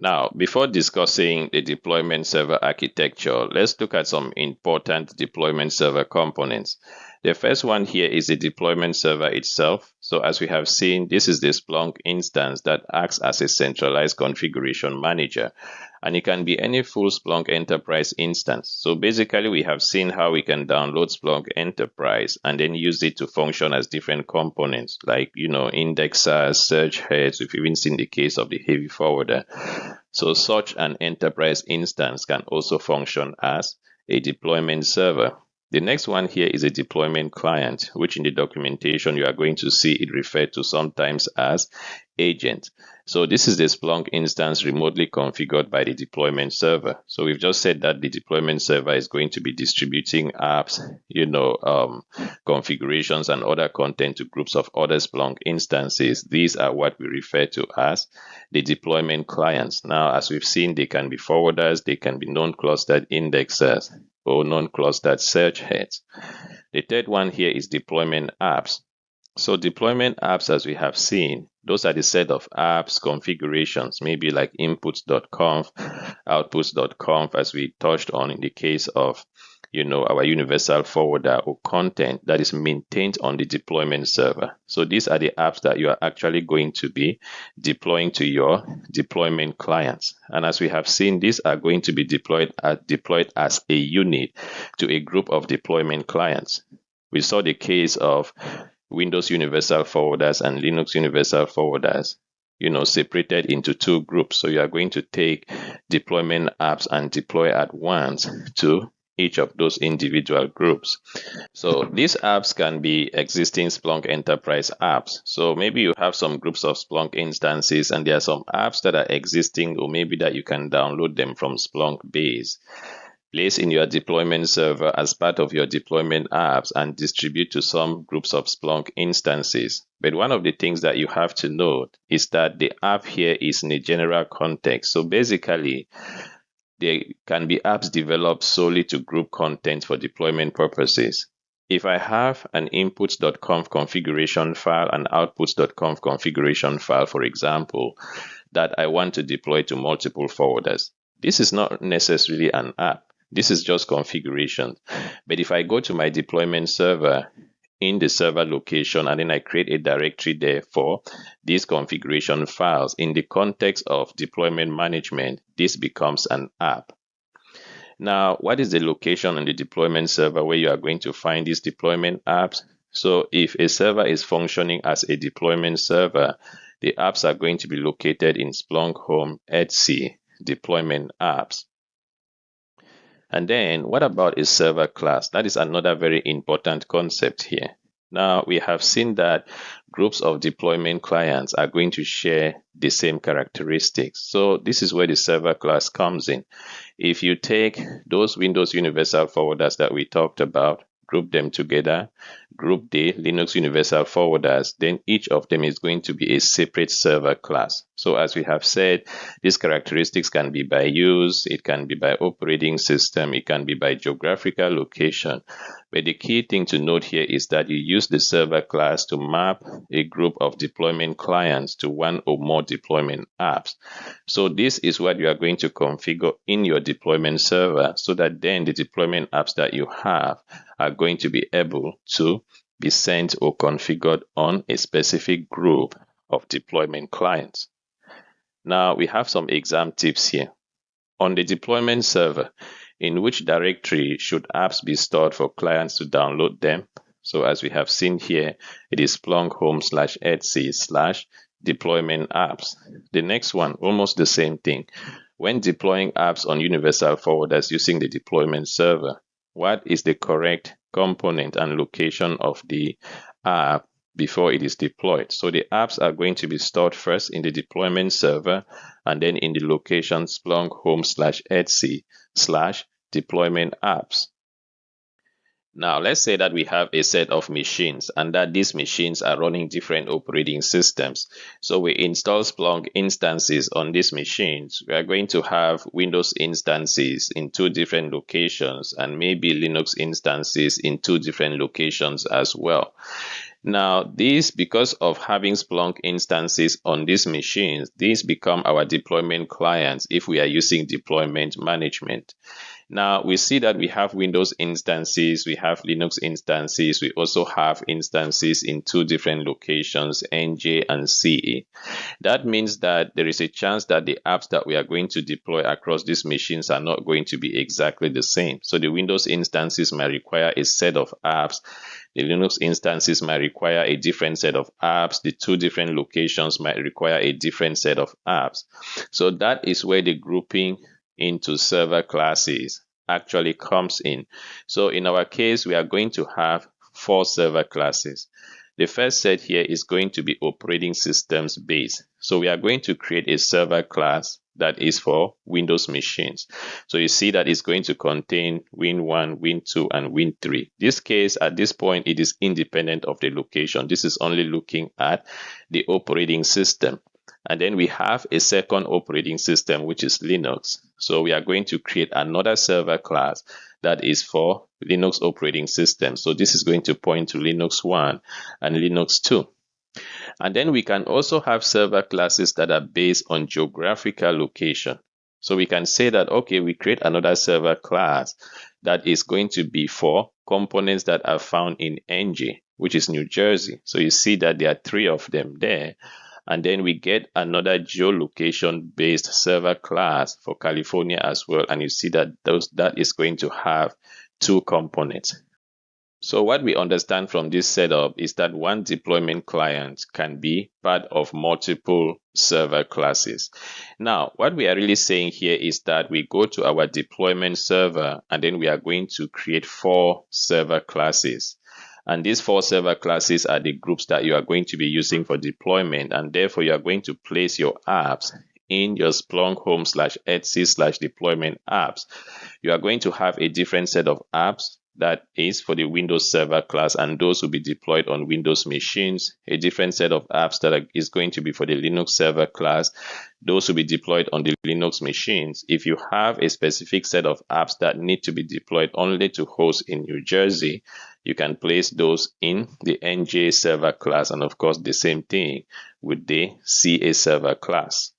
Now, before discussing the deployment server architecture, let's look at some important deployment server components. The first one here is the deployment server itself. So as we have seen, this is the Splunk instance that acts as a centralized configuration manager. And it can be any full Splunk Enterprise instance. So basically, we have seen how we can download Splunk Enterprise and then use it to function as different components, like, indexers, search heads. We've even seen the case of the heavy forwarder. So such an enterprise instance can also function as a deployment server. The next one here is a deployment client, which in the documentation you are going to see it referred to sometimes as agent. So this is the Splunk instance remotely configured by the deployment server. So we've just said that the deployment server is going to be distributing apps, configurations and other content to groups of other Splunk instances. These are what we refer to as the deployment clients. Now, as we've seen, they can be forwarders, they can be non-clustered indexers, or non-clustered search heads. The third one here is deployment apps. So deployment apps, as we have seen, those are the set of apps configurations, maybe like inputs.conf, outputs.conf, as we touched on in the case of, our universal forwarder or content that is maintained on the deployment server. So these are the apps that you are actually going to be deploying to your deployment clients. And as we have seen, these are going to be deployed as a unit to a group of deployment clients. We saw the case of Windows Universal Forwarders and Linux Universal Forwarders, separated into two groups. So you are going to take deployment apps and deploy at once to each of those individual groups. So these apps can be existing Splunk Enterprise apps. So maybe you have some groups of Splunk instances and there are some apps that are existing, or maybe that you can download them from Splunk base, place in your deployment server as part of your deployment apps and distribute to some groups of Splunk instances. But one of the things that you have to note is that the app here is in a general context. So basically, there can be apps developed solely to group content for deployment purposes. If I have an inputs.conf configuration file and outputs.conf configuration file, for example, that I want to deploy to multiple forwarders, this is not necessarily an app. This is just configuration. But if I go to my deployment server in the server location and then I create a directory there for these configuration files, in the context of deployment management, this becomes an app. Now, what is the location on the deployment server where you are going to find these deployment apps? So if a server is functioning as a deployment server, the apps are going to be located in Splunk Home etc. deployment apps. And then what about a server class? That is another very important concept here. Now, we have seen that groups of deployment clients are going to share the same characteristics. So this is where the server class comes in. If you take those Windows Universal Forwarders that we talked about, group them together, group the Linux Universal Forwarders, then each of them is going to be a separate server class. So as we have said, these characteristics can be by use, it can be by operating system, it can be by geographical location. But the key thing to note here is that you use the server class to map a group of deployment clients to one or more deployment apps. So this is what you are going to configure in your deployment server so that then the deployment apps that you have are going to be able to be sent or configured on a specific group of deployment clients. Now we have some exam tips here. On the deployment server, in which directory should apps be stored for clients to download them? So as we have seen here, it is Splunk home/etc/deployment apps. The next one, almost the same thing. When deploying apps on universal forwarders using the deployment server, what is the correct component and location of the app before it is deployed? So the apps are going to be stored first in the deployment server and then in the location Splunk home/etc/deployment apps. Now, let's say that we have a set of machines and that these machines are running different operating systems. So we install Splunk instances on these machines. We are going to have Windows instances in 2 different locations and maybe Linux instances in 2 different locations as well. Now, these, because of having Splunk instances on these machines, these become our deployment clients if we are using deployment management. Now, we see that we have Windows instances, we have Linux instances, we also have instances in two different locations, NJ and CE. That means that there is a chance that the apps that we are going to deploy across these machines are not going to be exactly the same. So the Windows instances might require a set of apps. The Linux instances might require a different set of apps. The two different locations might require a different set of apps. So that is where the grouping into server classes actually comes in. So in our case, we are going to have 4 server classes. The first set here is going to be operating systems based. So we are going to create a server class that is for Windows machines. So you see that it's going to contain Win1, Win2, and Win3. This case, at this point, it is independent of the location. This is only looking at the operating system. And then we have a second operating system, which is Linux. So we are going to create another server class that is for Linux operating system. So this is going to point to Linux 1 and Linux 2. And then we can also have server classes that are based on geographical location. So we can say that, okay, we create another server class that is going to be for components that are found in NJ, which is New Jersey. So you see that there are 3 of them there. And then we get another geolocation-based server class for California as well. And you see that that is going to have 2 components. So what we understand from this setup is that one deployment client can be part of multiple server classes. Now, what we are really saying here is that we go to our deployment server and then we are going to create 4 server classes. And these 4 server classes are the groups that you are going to be using for deployment. And therefore, you are going to place your apps in your Splunk home/etc/deployment apps. You are going to have a different set of apps that is for the Windows server class, and those will be deployed on Windows machines. A different set of apps that is going to be for the Linux server class. Those will be deployed on the Linux machines. If you have a specific set of apps that need to be deployed only to host in New Jersey, you can place those in the NJ server class, and of course the same thing with the CA server class.